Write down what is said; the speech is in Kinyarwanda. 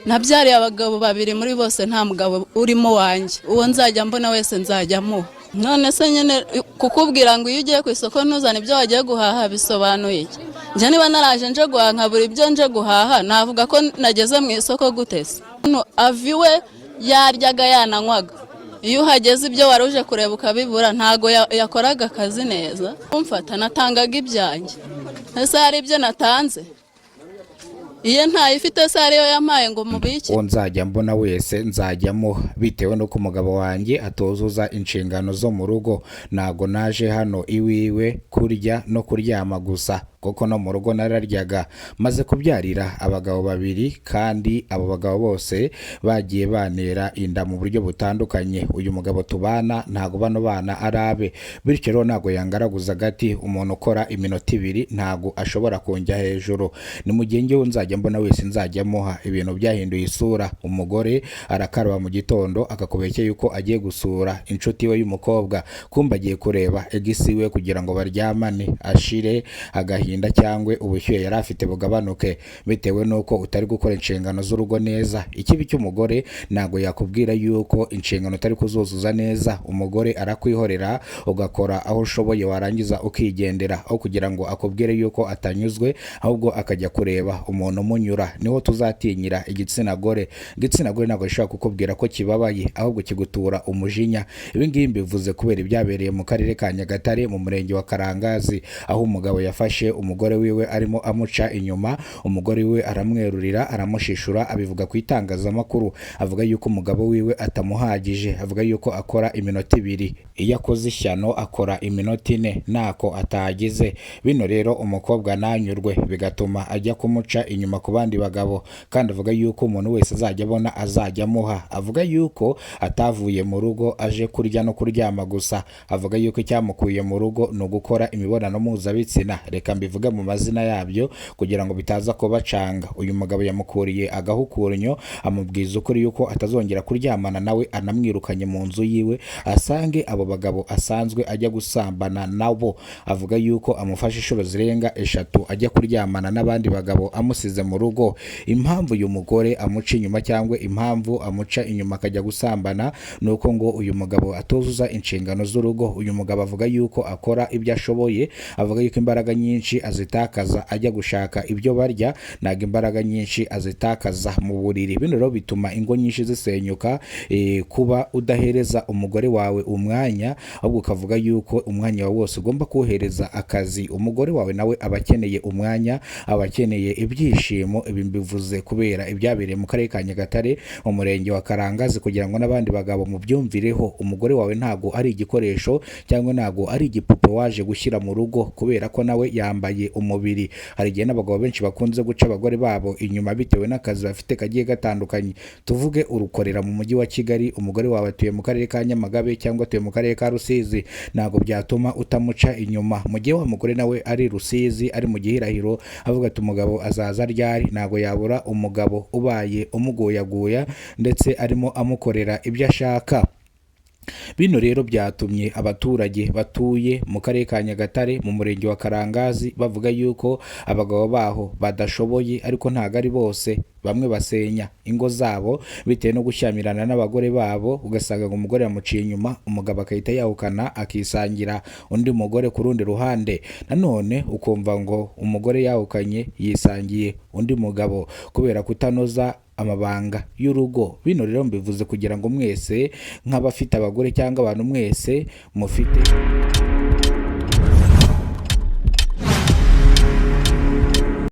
nabyariye abagabo babiri muri bose nta mugabo urimo wanjye, uwo nzajya mbona wese nzajyamo. None se nyine kukubwira ngo iyo ugiye ku isoko ntuzane ibyo wagiye guhaha bisobanuye iki? Njye niba naraje nje guhaha nkabura ibyo nje guhaha navuga ko nageze mu isoko gute se? Aviwe yaryaga yananywaga, iyo uhageze ibyo wari uje kureba ukabibura ntago yakoraga akazi neza. Umfata natangaga ibyanjye, ese hari ibyo natanze? Iyo ntayifite se ariyo yampaye ngo mubiki. Uwo nzajya mbona wese nzajyamo bitewe nuko umugabo wanjye atozuza inshingano zo mu rugo. Nago naje hano iwiwe kurya no kuryama gusa, kuko no mu rugo nararyaga. Maze kubyarira abagabo babiri kandi abo bagabo bose bagiye banera inda mu buryo butandukanye. Uyu mugabo tubana ntago bano bana arabe, bityo rero nago yangaraguza gati umuntu ukora iminota 2 ntago ashobora kunjya hejuru. Ni mu gihe njyewe nzajya mbona wese nzajyamuha. Ibintu byahinduye isura. Umugore arakaraba mu gitondo akakubeshya yuko agiye gusura inshuti we y'umukobwa, kumba agiye kureba egisi we kugira ngo baryamane ashire agahinda cyangwa ubushyuhe yari afite bugabanuke, bitewe nuko utari gukora inshingano z'urugo neza. Ikibi cy'umugore nago yakubwira yuko inshingano utari kuzuzuza neza. Umugore arakwihorera ugakora aho ushoboye, warangiza ukigendera, aho kugira ngo akubwire yuko atanyuzwe ahubwo akajya kureba umuntu umunyura. Niho tuzatinyira igitsina gore. Igitsina gore nago gishobora kukubwira ko kibabaye ahubwo kigutura umujinya. Ibi ngibi mbivuze kubera ibyabereye mu karere ka Nyagatare mu murenge wa Karangazi, aho umugabo yafashe umugore wiwe arimo amuca inyuma. Umugore wiwe aramwerurira aramushishura, abivuga ku itangazamakuru, avuga yuko umugabo wiwe atamuhagije, avuga yuko akora iminota 2, iyo akoze ishyano akora iminota 4 nako atagize. Bino rero umukobwa nanyurwe bigatuma ajya kumuca inyuma ku bandi bagabo, kandi avuga yuko umuntu wese azajya abona azajya amuha. Avuga yuko atavuye mu rugo aje kurya no kuryama gusa, avuga yuko icyamukuye mu rugo no gukora imibonano mpuzabitsina. Reka mbivuga mu mazina yabyo kugira ngo bitaza kubacanga. Uyu mugabo yamukuriye agahukurnyo, amubwiza ukuri yuko atazongera kuryamana nawe, anamwirukanye mu nzu yiwe asange abo bagabo asanzwe ajya gusambana nabo. Avuga yuko amufashe inshuro zirenga 3 ajya kuryamana n'abandi bagabo amusize mu rugo. Impamvu uyu mugore amuca inyuma cyangwa impamvu amuca inyuma akajya gusambana nuko ngo uyu mugabo atozuza inshingano z'urugo. Uyu mugabo avuga yuko akora ibyo ashoboye, avuga yuko imbaraga nyinshi azitakaza ajya gushaka ibyo barya, naga imbaraga nyinshi azitakaza mu buriri. Bino rero bituma ingo nyinshi zisenyuka. Kuba udahereza umugore wawe umwanya, ahubwo ukavuga yuko umwanya wawe wose ugomba kuhereza akazi. Umugore wawe nawe abakeneye umwanya, abakeneye ibyishimo. Ibi mbivuze kubera ibyabereye mu karere ka Nyagatare mu murenge wa Karangazi, kugira ngo n'abandi bagabo mu byumvireho. Umugore wawe ntago ari igikoresho cyangwa ntago ari igipupe waje gushyira mu rugo, kubera ko nawe yambaye umubiri. Hari igihe n'abagabo benshi bakunze guca abagore babo inyuma bitewe n'akazi bafite kagiye gatandukanye. Tuvuge urukorera mu mujyi wa Kigali, umugore wawe atuye mu karere ka Nyamagabe cyangwa atuye mu karere ka Rusizi, ntago byatuma utamuca inyuma. Mu gihe wa mugore nawe ari Rusizi, ari mu gihirahiro, avuga ati umugabo azaza ryari, ntago yabura umugabo ubaye umugoyaguya ndetse arimo amukorera ibyo ashaka. Bino rero byatumye abaturage batuye mu karere ka Nyagatare mu murenge wa Karangazi bavuga yuko abagabo baho badashoboye, ariko ntago ari bose. Bamwe basenya ingo zabo bitewe no gushyamirana n'abagore babo, ugasanga ngo umugore yamuciye inyuma, umugabo akahita yahukana akisangira undi mugore ku rundi ruhande. Nanone ukumva ngo umugore yahukanye yisangiye undi mugabo kubera kutanoza amabanga y'urugo. Bino rero mbivuze kugira ngo mwese nk'abafite abagore cyangwa abantu mwese mufite